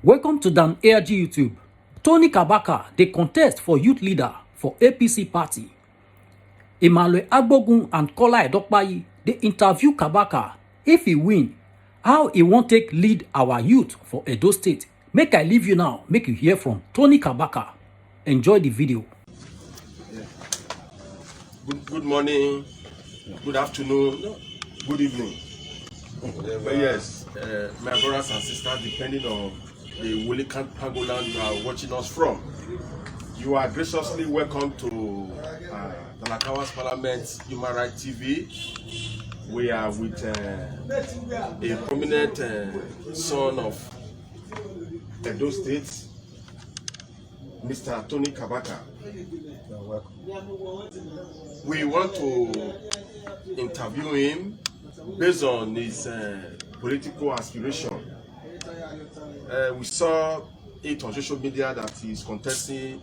Welcome to Dan ARG YouTube. Tony Kabaka, the contest for youth leader for APC party. Emmanuel Agbogun and Kola Edokpayi, they interview Kabaka if he win, how he won't take lead our youth for Edo State. Make I leave you now, make you hear from Tony Kabaka. Enjoy the video. Yeah. Good morning, good afternoon, good evening. But yes, my brothers and sisters, depending on the Willican Pangoland you are watching us from, you are graciously welcome to Dalakawa's Parliament Human Rights TV. We are with a prominent son of Edo State, Mr. Tony Kabaka. You're welcome. We want to interview him based on his political aspiration. We saw it on social media that he is contesting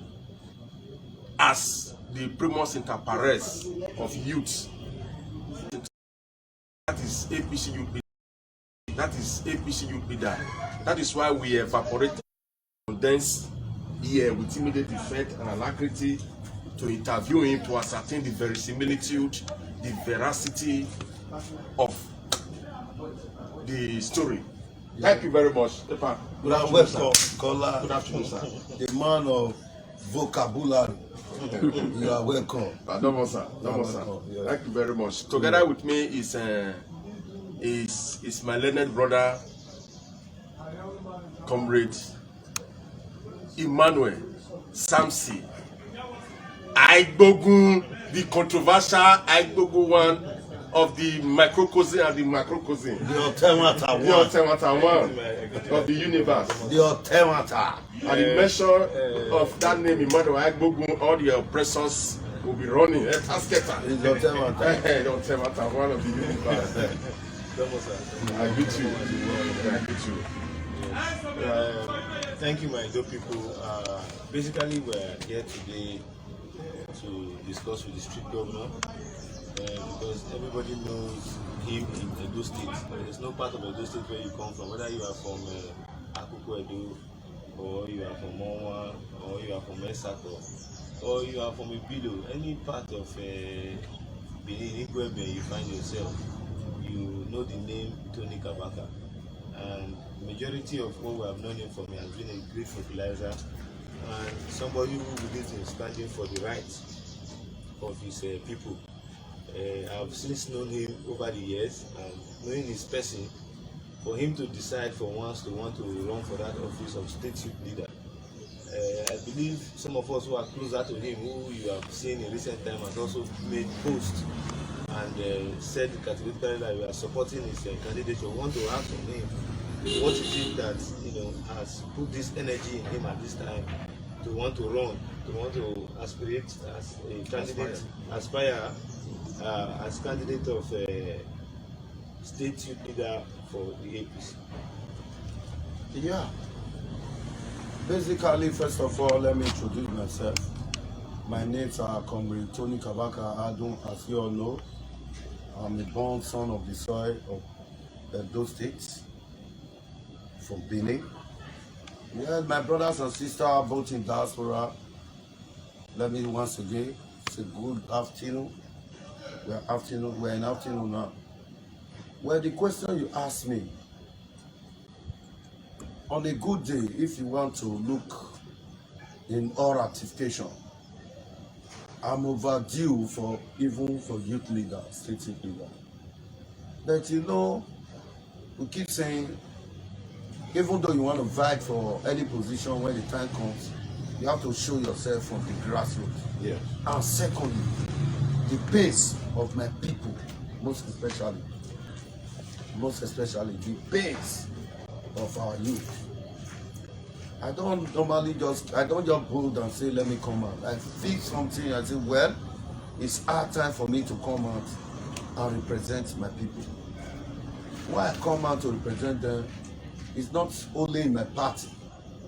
as the primus inter pares of youth. That is APC youth leader. That is APC youth leader. That is why we evaporate, condense here with immediate effect and alacrity to interview him to ascertain the verisimilitude, the veracity of the story. Thank you very much. Good afternoon, Kola. Good afternoon, sir. The man of vocabulary. You are welcome. No, sir. Yeah. Thank you very much. Together with me is my learned brother, comrade Emmanuel Samsi Aigbogun, the controversial Aigbogun one of the microcosm and the macrocosm. The Otemata one. The Otemata one of the universe. The Otemata. And the measure of that name, Emmanuel Aigbogun, all the oppressors will be running. The Otemata. The Otemata one of the universe. I greet you. Thank you, my Edo people. Basically, we're here today to discuss with the street governor because everybody knows him in Edo State. There is no part of Edo State where you come from, whether you are from Akuku Edo, or you are from Monwa, or you are from Esako, or you are from Ibido, any part of Benin, Igwebe you find yourself, you know the name Tony Kabaka. And majority of what we have known him from has been a great mobilizer and somebody who believes in standing for the rights of his people. I've since known him over the years, and knowing his person, for him to decide for once to want to run for that office of state youth leader. I believe some of us who are closer to him, who you have seen in recent time, has also made posts and said categorically that we are supporting his candidature. We want to ask from him, what is it that has put this energy in him at this time to want to run, to want to aspirate as a candidate, aspire as candidate of state youth leader for the APC? Yeah. Basically, first of all, let me introduce myself. My name is comrade Tony Kabaka Adun, as you all know. I'm a born son of the soil of Edo State, from Benin. Yes, my brothers and sisters are both in diaspora. Let me once again say good afternoon. We're in afternoon now. Well, the question you asked me, on a good day, if you want to look in all ratification, I'm overdue for even for youth leader, state youth leader. But we keep saying, even though you want to fight for any position when the time comes, you have to show yourself from the grassroots. Yeah. And secondly, the pace of my people, most especially the pace of our youth. I don't just bold and say, let me come out. I feel something, I say, well, it's our time for me to come out and represent my people. Why I come out to represent them is not only in my party.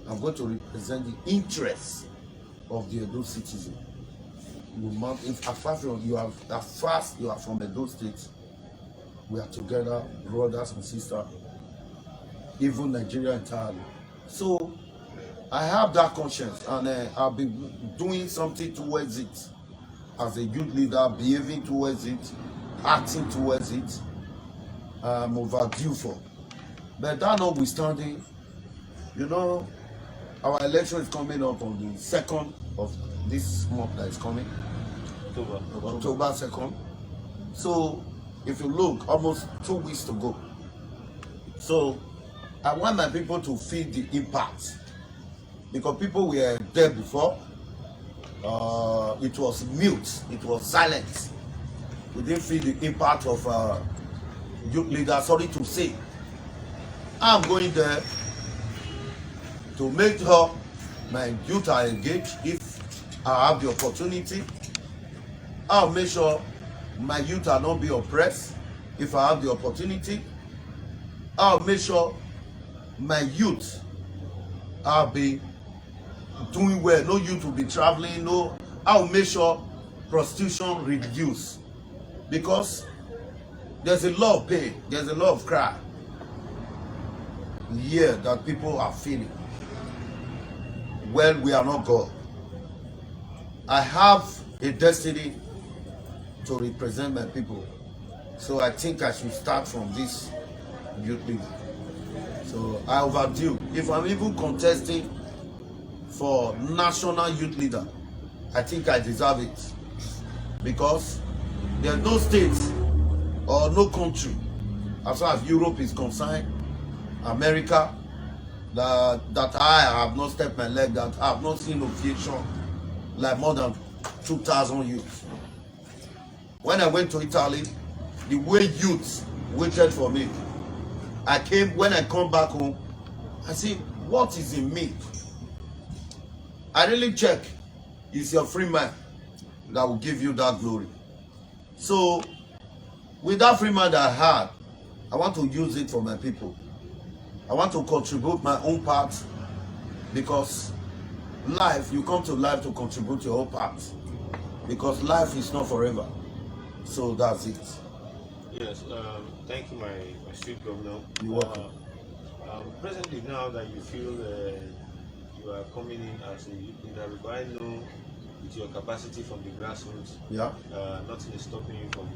I'm going to represent the interests of the Edo citizen. As far as you are from Edo State, we are together, brothers and sisters. even Nigeria entirely. So I have that conscience, and I've been doing something towards it as a youth leader, behaving towards it, acting towards it. I'm overdue for. But that notwithstanding, you know, our election is coming up on the 2nd of this month that is coming, October 2nd. So if you look, almost 2 weeks to go. So I want my people to feel the impact, because people were there before. It was mute, it was silent. We didn't feel the impact of youth leaders. Sorry to say, I'm going there to make sure my youth are engaged. If I have the opportunity, I'll make sure my youth are not be oppressed. If I have the opportunity, I'll make sure my youth are be doing well. No youth will be traveling. No, I'll make sure prostitution reduce, because there's a lot of pain, there's a lot of cry here that people are feeling. Well, we are not God. I have a destiny to represent my people, so I think I should start from this youth league. So I overdue. If I'm even contesting for national youth leader, I think I deserve it, because there's no state or no country, as far as Europe is concerned, America, that I have not stepped my leg, that I have not seen aviation like more than 2,000 youths. When I went to Italy, the way youths waited for me, when I come back home, I see what is in me. I really check, it's your free mind that will give you that glory. So with that free mind I had, I want to use it for my people. I want to contribute my own part, because life, you come to life to contribute your own part, because life is not forever. So that's it. Yes, thank you, my street governor. You're welcome. Presently, now that you feel you are coming in as a youth leader, I know with your capacity from the grassroots, Yeah. nothing is stopping you from,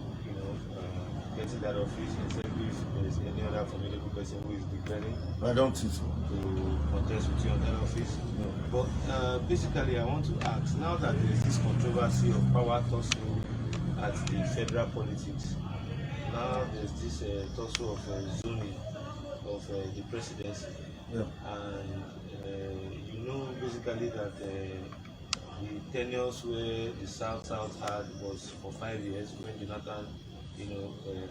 getting that office, except if there is any other formidable person who is declaring I don't think so. to contest with you on that office. No. But basically, I want to ask, now that there is this controversy of power tussle at the federal politics, now there's this tussle of zoning of the presidency, Yeah. and basically that the tenures where the South had was for 5 years when Jonathan,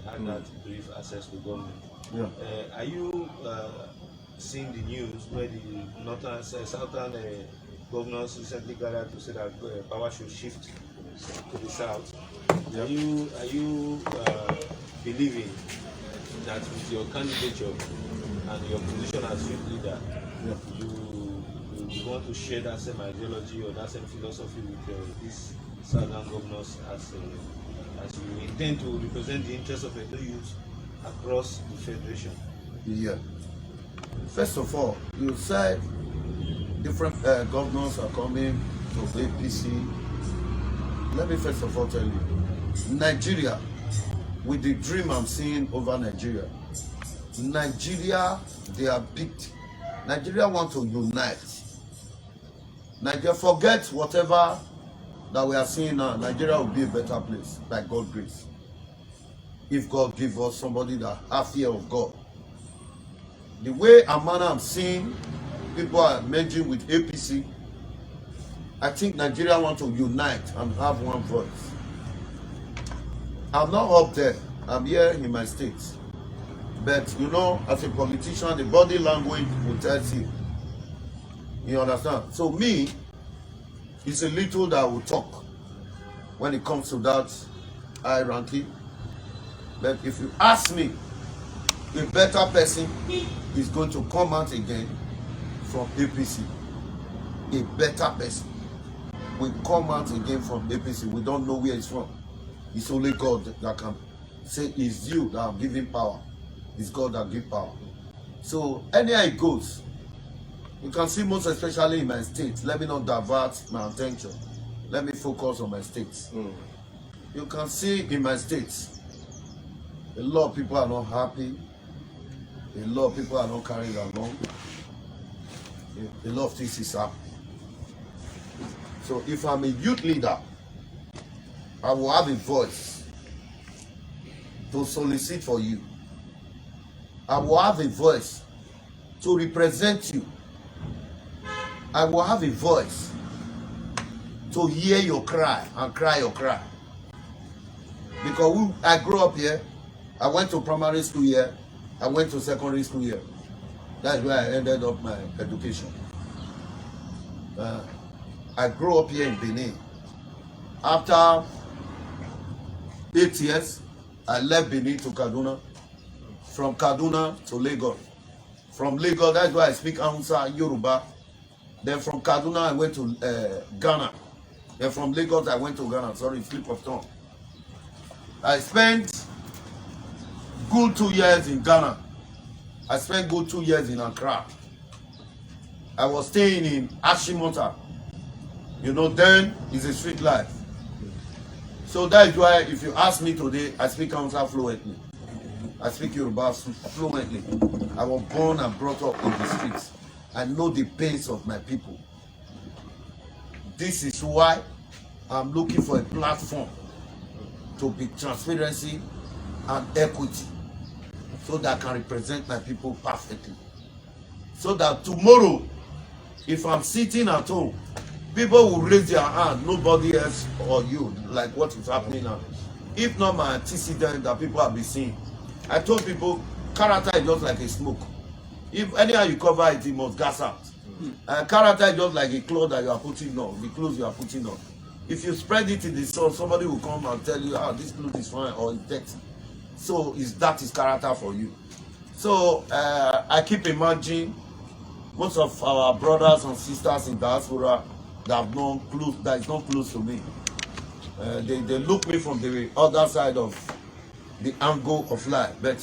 had that brief access to government. Yeah. Are you seeing the news where the southern governors recently gathered to say that power should shift to the south? Yeah. Are you believing that with your candidature and your position as youth leader, Yeah. you want to share that same ideology or that same philosophy with these southern governors as you intend to represent the interests of the youth across the federation? Yeah. First of all, you said different governors are coming to APC. Let me first of all tell you, Nigeria, with the dream I'm seeing over Nigeria, they are big. Nigeria want to unite. Nigeria, forget whatever that we are seeing now. Nigeria will be a better place by God's grace. If God give us somebody that have fear of God. The way and manner I'm seeing people are merging with APC, I think Nigeria want to unite and have one voice. I'm not up there. I'm here in my state. But as a politician, the body language will tell you. You understand? So me, it's a little that I will talk when it comes to that high ranking. But if you ask me, a better person is going to come out again from APC. A better person will come out again from APC. We don't know where it's from. It's only God that can say it's you that are giving power. It's God that gives power. So anyhow it goes, You can see most especially in my state. Let me not divert my attention. Let me focus on my state. You can see in my state, a lot of people are not happy. A lot of people are not carried along. A lot of things is happening. So if I'm a youth leader, I will have a voice to solicit for you. I will have a voice to represent you. I will have a voice to hear your cry and cry your cry. Because I grew up here, I went to primary school here, I went to secondary school here. That's where I ended up my education. I grew up here in Benin. After 8 years, I left Benin to Kaduna. From Kaduna to Lagos. From Lagos, that's why I speak Hausa, Yoruba. Then from Kaduna, I went to Ghana. Then from Lagos, I went to Ghana. Sorry, slip of tongue. I spent good 2 years in Ghana. I spent good 2 years in Accra. I was staying in Ashimota. You know, then it's a street life. So that is why if you ask me today, I speak Hausa fluently. I speak Yoruba fluently. I was born and brought up in the streets. I know the pains of my people. This is why I'm looking for a platform to be transparency and equity so that I can represent my people perfectly. So that tomorrow, if I'm sitting at home, people will raise their hand, nobody else or you, like what is happening now. If not my antecedent that people have been seeing. I told people, character is just like a smoke. If anyhow you cover it, it must gas out. Character is just like a cloth that you are putting on, the clothes you are putting on. If you spread it in the sun, somebody will come and tell you, this cloth is fine or it's dirty. So that is character for you. So I keep imagining most of our brothers and sisters in diaspora that is not close to me. They look me from the other side of the angle of life, but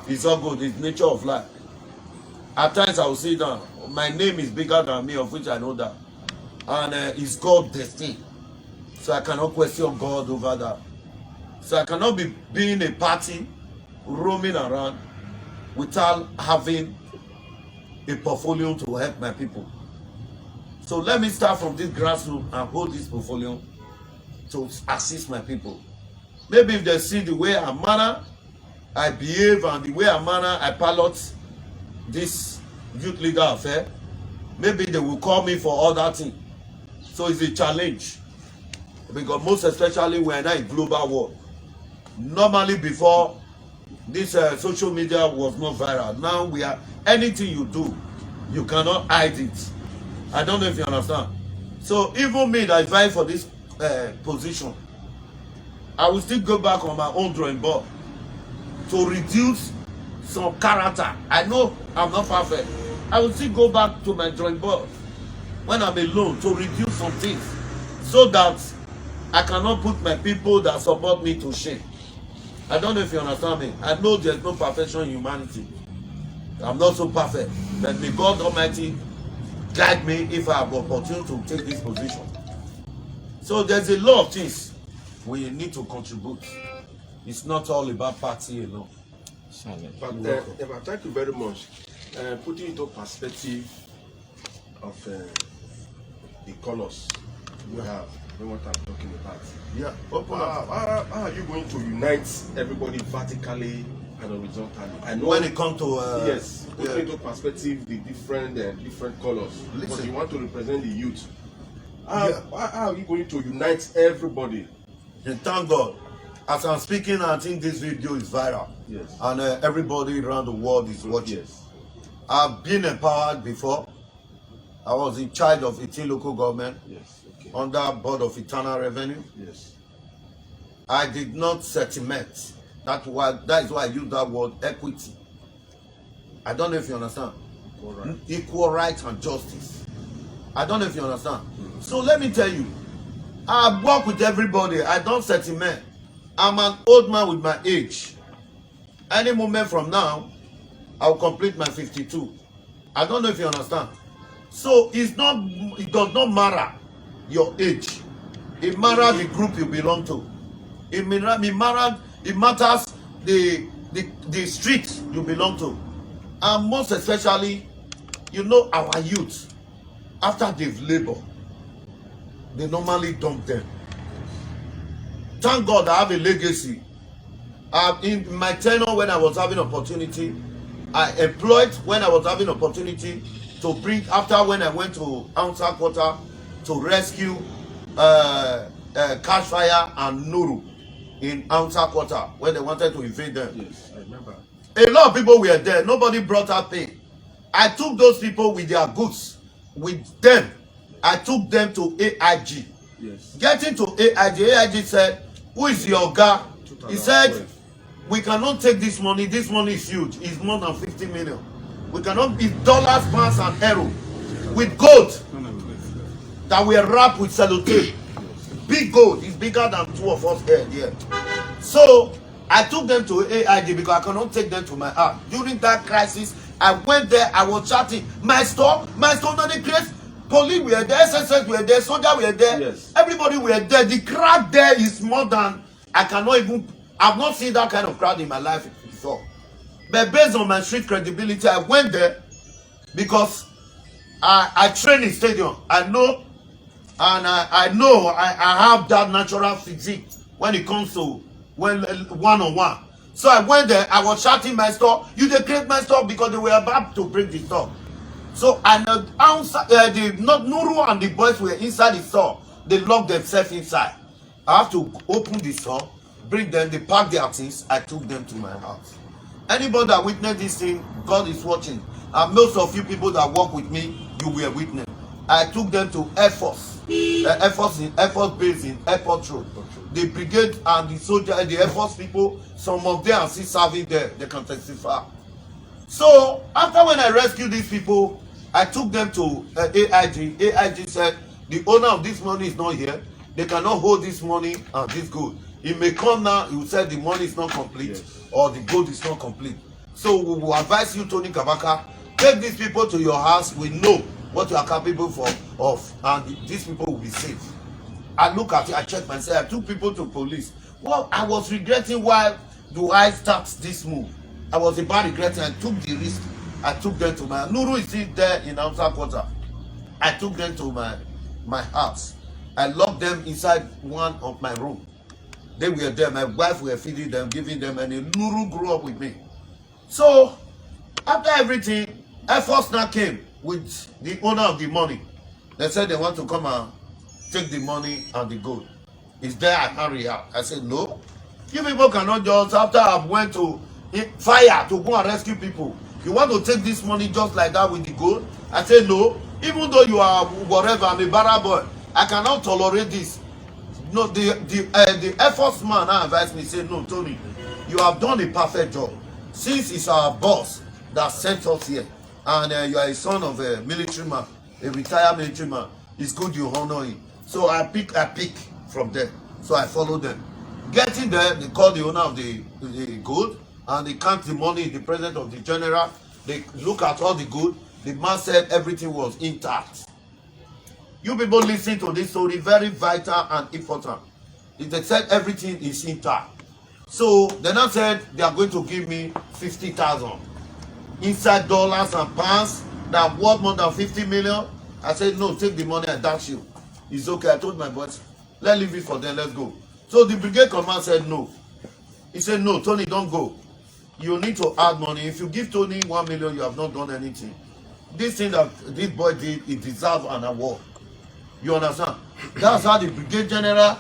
it's all good. It's nature of life. At times I will say that my name is bigger than me, of which I know that, and it's God's destiny. So I cannot question God over that. So I cannot be being a party, roaming around without having a portfolio to help my people. So let me start from this grassroots and hold this portfolio to assist my people. Maybe if they see the way I manner, I behave, and the way I manner, I pilot this youth leader affair, maybe they will call me for other things. So it's a challenge. Because most especially we're in a global world. Normally before, this social media was not viral. Now we are, anything you do, you cannot hide it. I don't know if you understand. So even me that vie for this position, I will still go back on my own drawing board to reduce some character. I know I'm not perfect. I will still go back to my drawing board when I'm alone to reduce some things so that I cannot put my people that support me to shame. I don't know if you understand me. I know there's no perfection in humanity. I'm not so perfect. But may God Almighty guide me if I have opportunity to take this position. So there's a lot of things we need to contribute. It's not all about party alone. But Eva, thank you very much. Putting into perspective of the colors you have, you know what I'm talking about. Yeah. Open up. How are you going to unite everybody vertically and horizontally? I know When it comes to yes, putting into perspective the different colors. Listen. But you want to represent the youth. How are you going to unite everybody? And thank God. As I'm speaking, I think this video is viral. Yes. And everybody around the world is watching. Yes. I've been empowered before. I was in charge of 18 local government. Yes. Okay. Under Board of Internal Revenue. Yes. I did not sentiment. That is why I use that word equity. I don't know if you understand. Equal rights and justice. I don't know if you understand. So let me tell you, I work with everybody. I don't sentiment. I'm an old man with my age. Any moment from now, I'll complete my 52. I don't know if you understand. So it does not matter your age. It matters the group you belong to. It matters the street you belong to. And most especially, you know, our youth, after they've labored, they normally dump them. Thank God I have a legacy. In my tenure, when I was having opportunity, I employed when I was having opportunity to bring, after when I went to Ansa Quarter to rescue Cashfire and Nuru in Ansa Quarter when they wanted to invade them. Yes, I remember. A lot of people were there. Nobody brought out pay. I took those people with their goods. With them, I took them to AIG. Yes. Getting to AIG said, who is your guy? He said, we cannot take this money. This money is huge. It's more than 50 million. We cannot, it's dollars, pounds, and euro. With gold that we wrap with sellotape. Big gold. It's bigger than two of us here. Yeah. So I took them to AIG because I cannot take them to my house. During that crisis, I went there. I was chatting. My store not the place. Police were there, SSS were there, soldiers were there. Yes. Everybody were there. The crowd there is more than I've not seen that kind of crowd in my life before. But based on my street credibility, I went there because I train in stadium. I know, and I have that natural physique when it comes to one-on-one. So I went there. I was shouting my store. You dey create my store because they were about to break the store. So and not Nuru and the boys were inside the store. They locked themselves inside. I have to open the store, bring them, they pack their things. I took them to my house. Anybody that witnessed this thing, God is watching. And most of you people that work with me, you were witness. I took them to Air Force. Air Force base in Airport Road. The brigade and the soldier, the Air Force people, some of them are still serving there. They can testify. So after when I rescued these people, I took them to AIG. AIG said, the owner of this money is not here. They cannot hold this money and this gold. He may come now, he will say the money is not complete, yes, or the gold is not complete. So we will advise you, Tony Kabaka, take these people to your house. We know what you are capable of, and these people will be safe. I look at it, I check myself, I took people to police. Well, I was regretting why do I start this move. I was about regretting. I took the risk. I took them to my Nuru is still there in Ansa Quarter. I took them to my house. I locked them inside one of my room. They were there. My wife were feeding them, giving them, and Nuru grew up with me. So after everything, Air Force now came with the owner of the money. They said they want to come and take the money and the gold. It's there, I can't react. I said, no. You people cannot just, after I went to fire to go and rescue people, you want to take this money just like that with the gold? I said, no. Even though you are whatever, I'm a barra boy, I cannot tolerate this. No, the Air Force man advised me, said, no, Tony, you have done a perfect job. Since it's our boss that sent us here, and you are a son of a military man, a retired military man, it's good you honor him. So I pick from there. So I follow them. Getting there, they call the owner of the gold, and they count the money in the presence of the general. They look at all the gold. The man said everything was intact. You people listen to this story, very vital and important. They said everything is intact. So they now said they are going to give me 50,000 inside dollars and pounds that worth more than 50 million. I said, no, take the money and dash you. It's okay. I told my boys, let's leave it for them, let's go. So the brigade command said no. He said, no, Tony, don't go. You need to add money. If you give Tony 1 million, you have not done anything. This thing that this boy did, it deserves an award. You understand? That's how the brigade general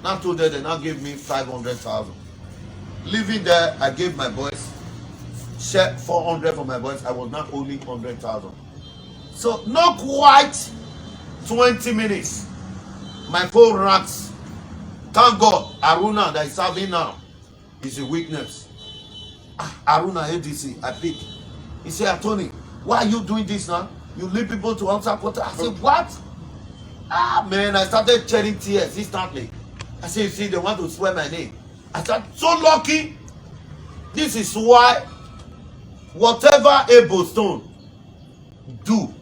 now told them, they now gave me 500,000. Leaving there, I gave my boys, share 400 for my boys. I was not only 100,000. So not quite 20 minutes. My phone racks. Thank God, Aruna that is serving now is a weakness. Aruna ADC, I pick. He said, Tony, why are you doing this now? You lead people to Ansa Quarter. I said, what? Man, I started shedding tears instantly. I said, you see, they want to swear my name. I said, so lucky. This is why whatever Abel Stone do,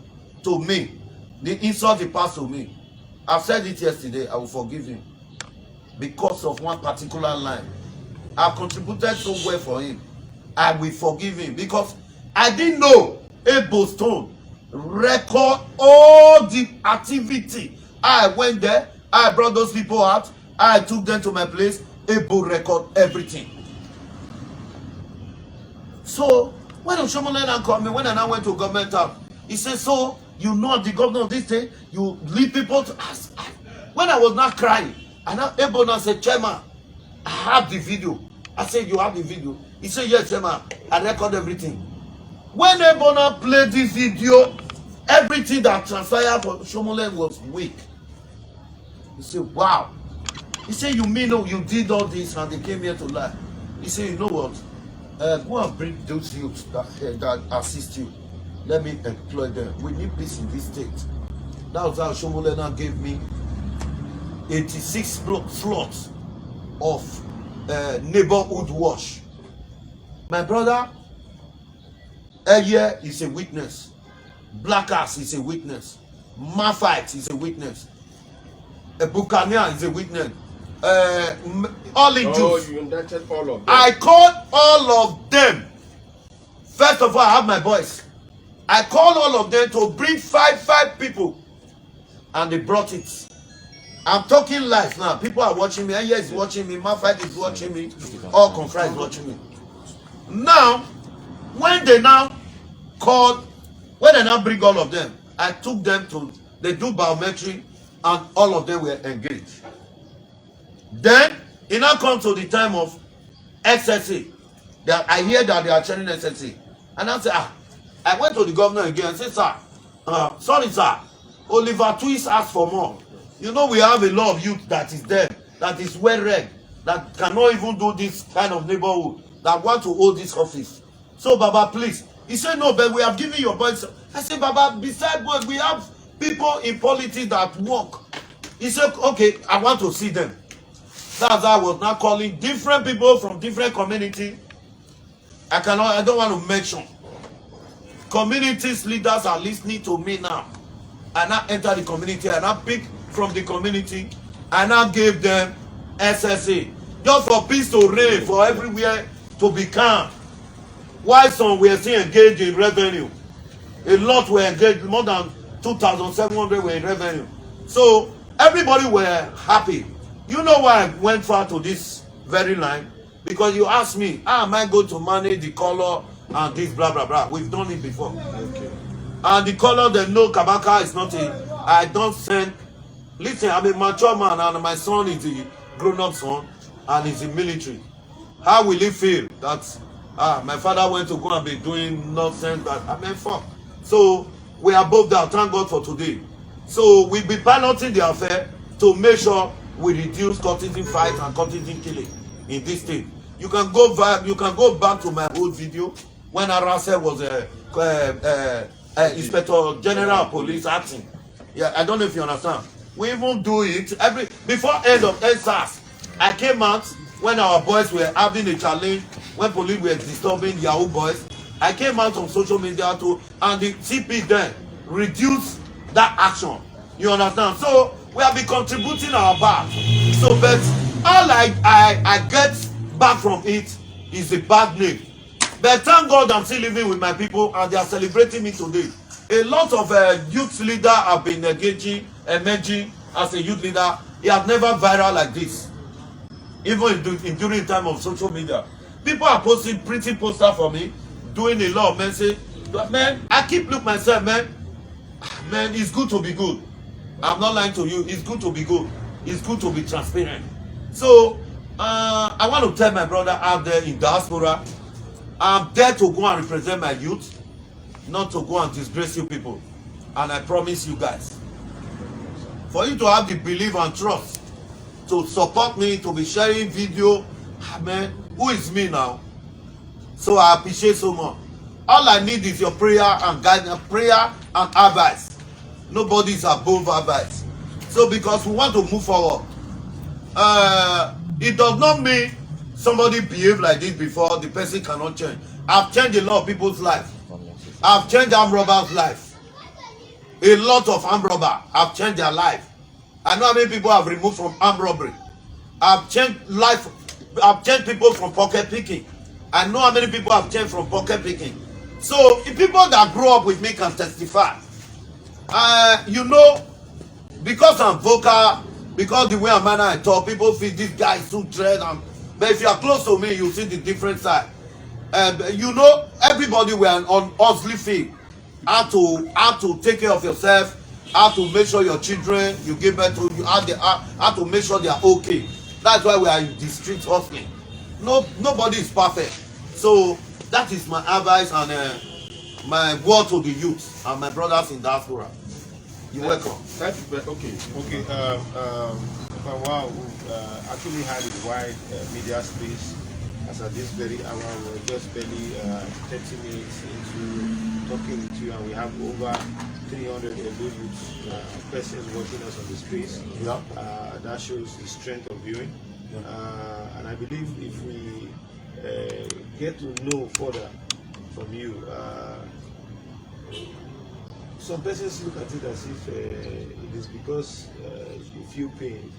to me, the insult he passed to me, I've said it yesterday, I will forgive him because of one particular line. I contributed so well for him. I will forgive him because I didn't know Ebo Stone record all the activity. I went there, I brought those people out, I took them to my place, Ebo record everything. So when Oshomolen called me, when I now went to government house, he said, so you know the governor of this day, you lead people to ask. When I was not crying, and now Ebo now said, Chairman, I have the video. I said, you have the video? He said, yes, Chairman, I record everything. When Ebo now played this video, everything that transpired for Oshomolen was weak. He said, wow. He said, you mean no, you did all this and they came here to lie. He said, you know what? Go and bring those youths that assist you. Let me employ them. We need peace in this state. That was how Shomolena gave me 86 slots of neighborhood watch. My brother, Eye is a witness. Black Ass is a witness. Mafite is a witness. Bukania is a witness. All in Jews. You indicted all of them. I called all of them. First of all, I have my boys. I called all of them to bring five people. And they brought it. I'm talking live now. People are watching me. Aya is watching me. Mafite is watching me. All Confra is watching me. Now, when they now called, when they now bring all of them, I took them to, they do biometry and all of them were engaged. Then, it now comes to the time of SSA. That I hear that they are chairing SSA. And I say, I went to the governor again and said, sir, sorry, sir, Oliver Twist asked for more. You know, we have a lot of youth that is there, that is well read, that cannot even do this kind of neighborhood, that want to hold this office. So, Baba, please. He said, no, but we have given your boys. I said, Baba, besides what, we have people in politics that work. He said, okay, I want to see them. That's why I was now calling different people from different community. I don't want to mention. Communities leaders are listening to me now. I now enter the community. I now pick from the community. I now gave them SSA. Just for peace to reign, for everywhere to be calm. Why some were still engaged in revenue? A lot were engaged, more than 2,700 were in revenue. So everybody were happy. You know why I went far to this very line? Because you asked me, how am I going to manage the color and this blah blah blah? We've done it before. Okay. And the color, they know Kabaka is not a, I don't send. Listen, I'm a mature man and my son is a grown-up son and he's in military. How will he feel that my father went to go and be doing nonsense that I mean fuck? So we are both there, thank God for today. So we'll be piloting the affair to make sure we reduce courtesan fight and courtesan killing in this state. You can go back to my old video when Arase was Inspector General of Police acting. Yeah, I don't know if you understand. We even do it before end of SARS. I came out when our boys were having a challenge, when police were disturbing Yahoo boys. I came out on social media and the CP then reduced that action. You understand? So we have been contributing our part. So, but all I get back from it is a bad name. But thank God I'm still living with my people and they are celebrating me today. A lot of youth leaders have been emerging as a youth leader. It has never viral like this. Even during time of social media. People are posting pretty posters for me, doing a lot of message. But man, I keep looking myself, man, it's good to be good. I'm not lying to you. It's good to be good. It's good to be transparent. So, I want to tell my brother out there in diaspora, I'm there to go and represent my youth, not to go and disgrace you people. And I promise you guys, for you to have the belief and trust, to support me, to be sharing video, man, who is me now? So I appreciate so much. All I need is your prayer and guidance, prayer and advice. Nobody is above advice. So because we want to move forward, it does not mean somebody behave like this before, the person cannot change. I've changed a lot of people's life. I've changed armed robbers' life. A lot of armed robbers have changed their life. I know how many people have removed from armed robbery. I've changed life. I've changed people from pocket picking. I know how many people have changed from pocket picking. So the people that grew up with me can testify. You know, because I'm vocal, because the way I talk, people feel this guy is too dread. But if you are close to me, you see the different side. You know, everybody were on hustling field. How to take care of yourself, how to make sure your children you give birth to, how to make sure they are okay. That's why we are in the street hustling. Nobody is perfect. So that is my advice and my word to the youth and my brothers in diaspora. You're welcome. Thank you. Okay. Okay. For a while, we've actually had a wide media space. As at this very hour, we're just barely 30 minutes into talking with you, and we have over 300 persons watching us on the space. Yeah. That shows the strength of viewing. Yeah. And I believe if we get to know further from you, some persons look at it as if it is because you feel pain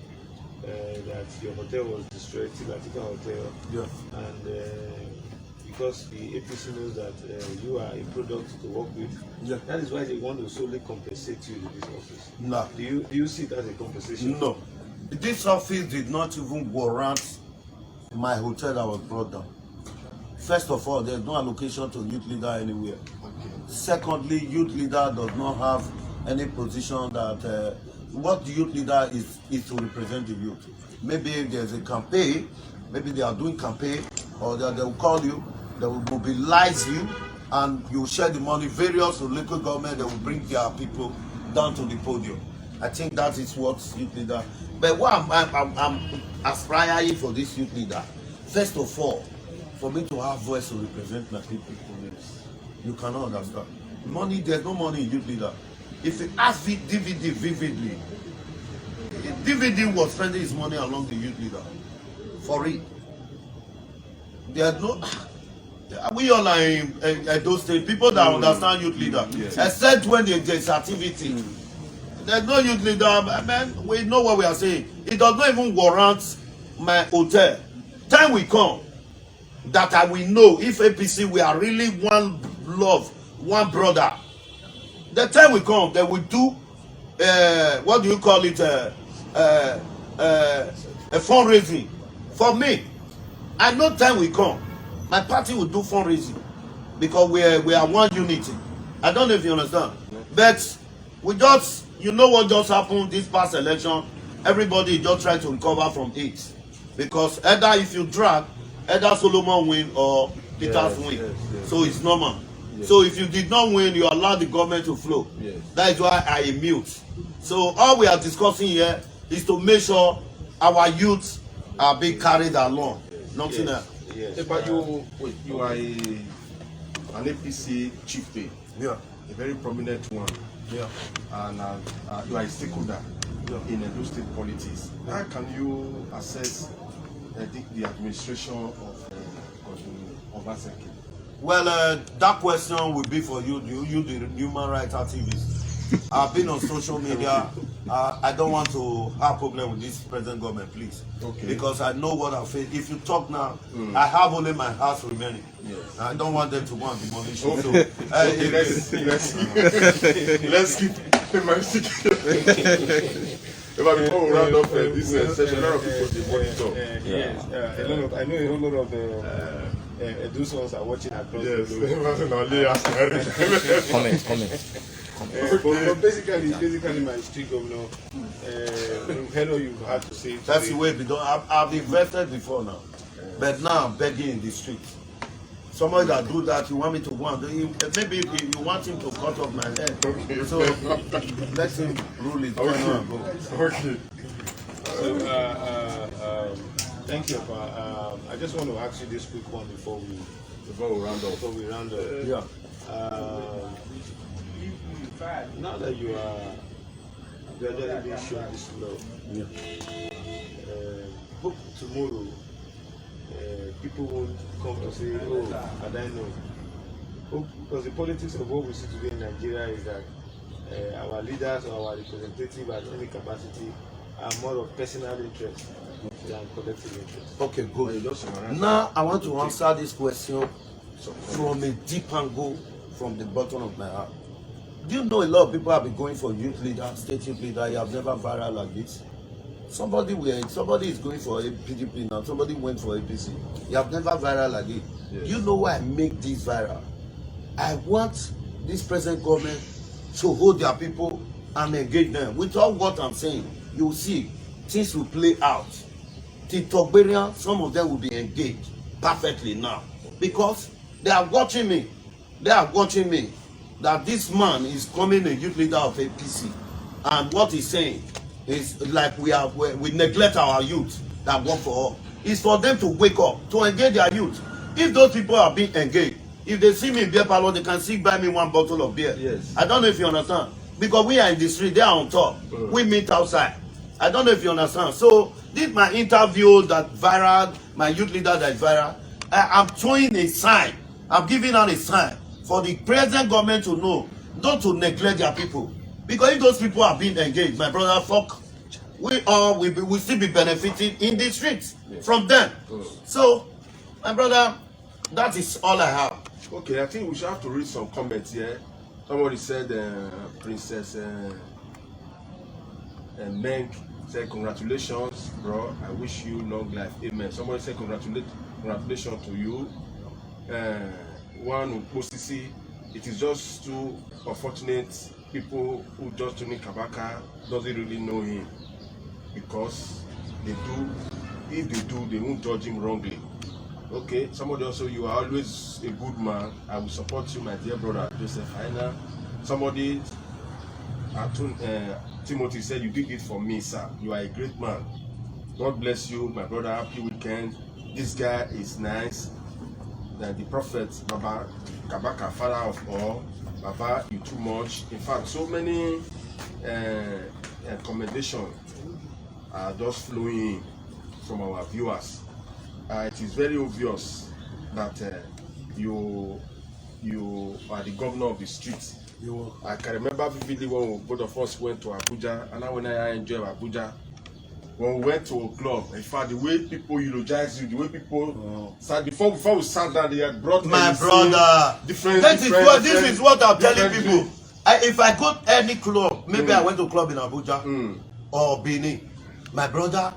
that your hotel was destroyed, Tilatika Hotel, yeah. And because the APC knows that you are a product to work with, yeah. That is why they want to solely compensate you with this office. No. Do you see it as a compensation? No. This office did not even warrant my hotel that was brought down. First of all, there's no allocation to youth leader anywhere. Okay. Secondly, youth leader does not have any position that what the youth leader is to represent the youth. Maybe if there's a campaign, maybe they are doing campaign, or they will call you, they will mobilize you, and you share the money. Various local government, they will bring their people down to the podium. I think that is what youth leader. But what I'm aspiring for this youth leader, first of all, for me to have voice to represent my people. You cannot understand. Money, there's no money in youth leader. If you ask DVD vividly, DVD was spending his money along the youth leader. For it. There's no. We all are in those states. People that understand youth leader. Yes. Except when there's activity. There's no youth leader. Man, we know what we are saying. It does not even warrant my hotel. Time will come that I will know if APC we are really one love, one brother. The time will come that we do what do you call it, a fundraising for me. I know time will come. My party will do fundraising because we are one unity. I don't know if you understand, but we just, you know what just happened this past election. Everybody just trying to recover from it because either if you drag, either Solomon win or Peter's win. Yes. So it's normal. Yes. So if you did not win, you allow the government to flow. Yes. That is why I am mute. So all we are discussing here is to make sure our youth are being carried along. Nothing else. Yes. But you are an APC chieftain. Yeah. A very prominent one. Yeah. And you are a stakeholder in Edo state politics. How can you assess the administration of Obaseki? Well, that question will be for you, the human rights activists. I've been on social media. I don't want to have problem with this present government, please. Okay. Because I know what I face. If you talk now, I have only my house remaining. Yes. I don't want them to go and demolish it. Okay. So, let's keep before we round up this session, a lot of people they monitor. Yes, I know a whole lot of the those ones are watching across the globe. Comment. But basically, my street governor, hello, you have to say. That's the way we don't. I've invested before now, but now I'm begging in the street. Somebody that do that, you want me to go and do it. Maybe you want him to cut off my head. Okay. So let him rule it. Okay. So thank you. I just want to ask you this quick one before we round up. Yeah. Now that you are gradually being shown this love, hope tomorrow people won't come to say, oh, and I know. Hope, because the politics of what we see today in Nigeria is that our leaders or our representative at any capacity are more of personal interest than collective interest. Okay, good. Now I want to answer this question from a deep angle, from the bottom of my heart. Do you know a lot of people have been going for youth leader, state youth leader? You have never viral like this. Somebody is going for a PDP now. Somebody went for APC. You have never viral like it. Yes. You know why I make this viral? I want this present government to hold their people and engage them. With all what I'm saying, you will see things will play out. The Togberian, some of them will be engaged perfectly now because they are watching me. They are watching me. That this man is coming a youth leader of APC, and what he's saying is like we neglect our youth that work for us. It's for them to wake up, to engage their youth. If those people are being engaged, if they see me in beer parlor, they can still buy me one bottle of beer. Yes. I don't know if you understand. Because we are in the street, they are on top. We meet outside. I don't know if you understand. So this is my interview that viral, my youth leader that is viral. I'm showing a sign. I'm giving out a sign for the present government to know not to neglect their people. Because if those people are being engaged, my brother, fuck, we all will still be benefiting in the streets from them. So, my brother, that is all I have. Okay, I think we should have to read some comments here. Somebody said, Princess Menk said, congratulations, bro. I wish you long life. Amen. Somebody said, congratulations to you. One Osisi, it is just too unfortunate people who just Tony Kabaka doesn't really know him, because they do, if they do, they won't judge him wrongly. Okay, somebody also, you are always a good man. I will support you, my dear brother Joseph Aina. Somebody, Timothy said, you did it for me, sir. You are a great man. God bless you, my brother. Happy weekend. This guy is nice. The prophet Baba Kabaka, father of all. Baba, you too much. In fact, so many commendations are just flowing in from our viewers. It is very obvious that you are the governor of the street. I can remember vividly when both of us went to Abuja, and when I enjoy Abuja, when we went to a club, in fact, the way people eulogize you, the way people sat before we sat down, they had brought my brother. This is what I'm telling people. If I go to any club, maybe I went to a club in Abuja or Benin, my brother,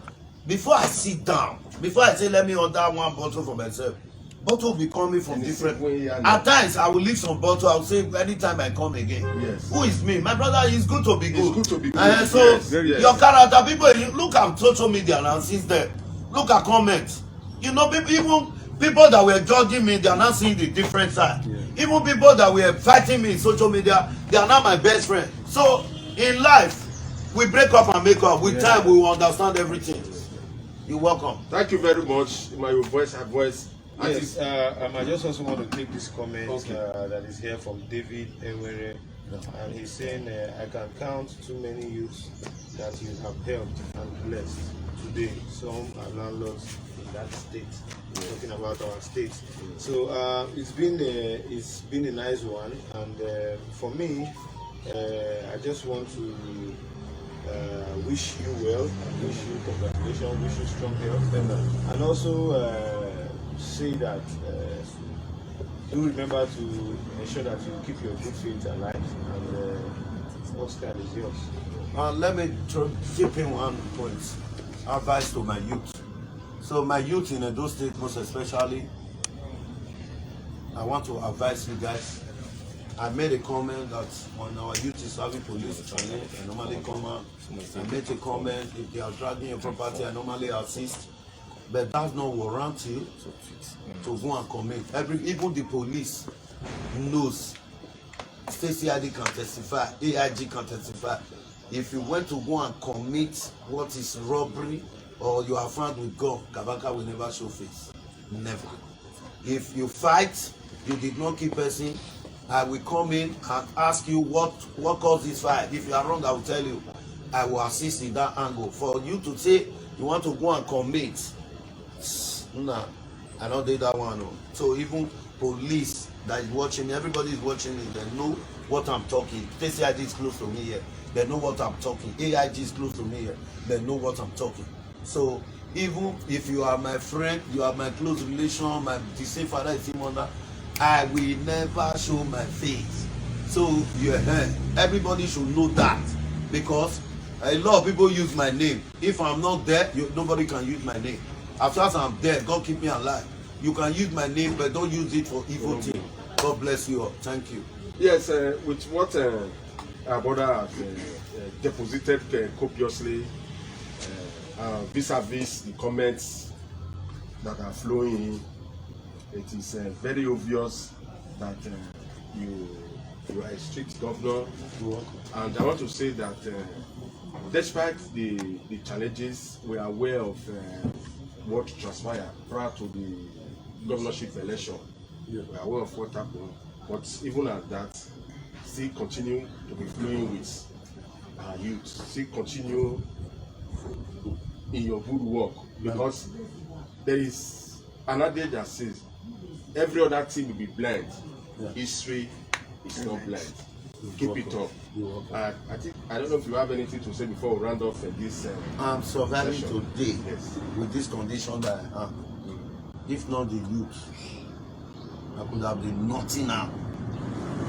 before I sit down, before I say let me order one bottle for myself, bottle will be coming from different way. At times I will leave some bottle. I will say anytime I come again. Yes. Who is me? My brother is good to be good. It's good to be good. So yes. Your character, people, you look at social media now since then. Look at comments. You know, even people that were judging me, they are now seeing the different side. Yeah. Even people that were fighting me in social media, they are now my best friend. So in life, we break up and make up. With time, we will understand everything. You're welcome. Thank you very much. My voice. Yes, I just also want to take this comment that is here from David Ewere, and he's saying, I can count too many youths that you have helped and blessed today. Some are landlords in that state. We're talking about our state. So it's been a nice one, and for me, I just want to wish you well, wish you congratulations, wish you strong health, and also say that do remember to ensure that you keep your good faith alive, and Oscar is yours. Let me keep in one point, advice to my youth. So my youth in Edo State, most especially, I want to advise you guys. I made a comment that when our youth is having police challenge, I normally come out. I made a comment, if they are dragging your property, I normally assist. But that's not warrant you to go and commit. Even the police knows. Stacey ID can testify, AIG can testify. If you went to go and commit what is robbery, or you are found with God, Kabaka will never show face. Never. If you fight, you did not keep person, I will come in and ask you what caused this fight. If you are wrong, I will tell you. I will assist in that angle. For you to say you want to go and commit, nah, I don't do that one. No. So even police that is watching me, everybody is watching me, they know what I'm talking. TCID is close to me here, they know what I'm talking. AIG is close to me here, they know what I'm talking. So even if you are my friend, you are my close relation, my deceased father is in mother, I will never show my face. So everybody should know that, because a lot of people use my name. If I'm not there, nobody can use my name. As far as I'm dead, God keep me alive. You can use my name, but don't use it for evil thing. God bless you all. Thank you. Yes, with what our brother has deposited copiously vis-a-vis the comments that are flowing in, it is very obvious that you are a strict governor. And I want to say that despite the challenges, we are aware of what transpired prior to the governorship election. We are aware of what happened, but even at that, still continue to be flowing with our youth, still continue in your good work, because there is an adage that says every other thing will be blind, history is not blind. Keep it up. I don't know if you have anything to say before we round off this I'm surviving session. today Yes. with this condition that I am. If not the youth, I could have been nothing now.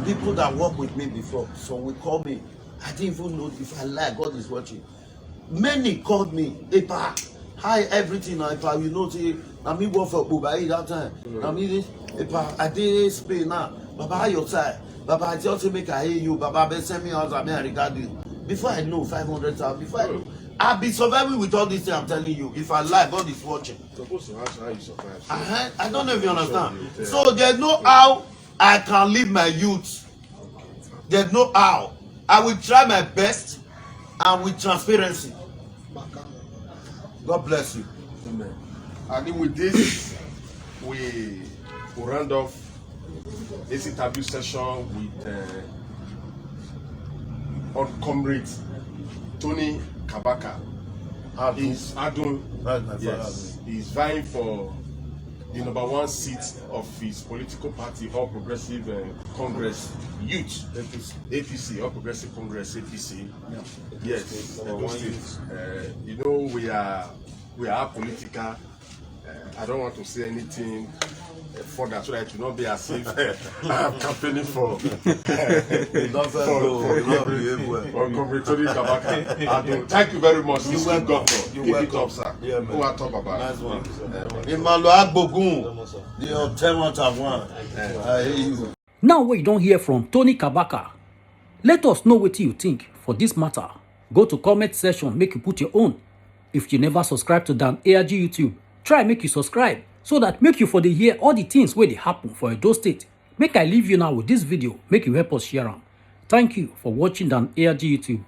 People that work with me before, so will call me. I didn't even know if I lie, God is watching. Many called me, Epa, hi everything now, Epa, you know, see, I mean work for Bubai that time. I mean this, Epa, I did Spain now. Baba, how your side? Baba, I just make I hear you. Baba, send me out, I mean, I regard you. Before I know 500,000, before I know, I'll be surviving with all this thing I'm telling you. If I lie, God is watching. Supposed to ask how you survive. I don't know if you understand. So there's no how I can live my youth. There's no how. I will try my best and with transparency. God bless you. Amen. And then with this, we will round off this interview session with our comrade Tony Kabaka. He's Adun. That's my father. Yes, he's vying for the #1 seat of his political party, All Progressive Congress Youth, APC, All Progressive Congress APC. Yeah. Yes, Edo State. You know, we are apolitical. I don't want to say anything further so that it will not be as if I'm campaigning for Comrade Tony Kabaka. Thank you very much. You're welcome. You're welcome, sir. Yeah, man. Who are talk about? Nice one. Emmanuel Agbogun, the lieutenant of one. I hear you. Now wey you don hear from Tony Kabaka, let us know wetin you think for this matter. Go to comment section, make you put your own. If you never subscribe to Dan ARG YouTube, try make you subscribe so that make you for dey hear all the things wey dey happen for Edo State. Make I leave you now with this video, make you help us share am. Thank you for watching Dan ARG YouTube.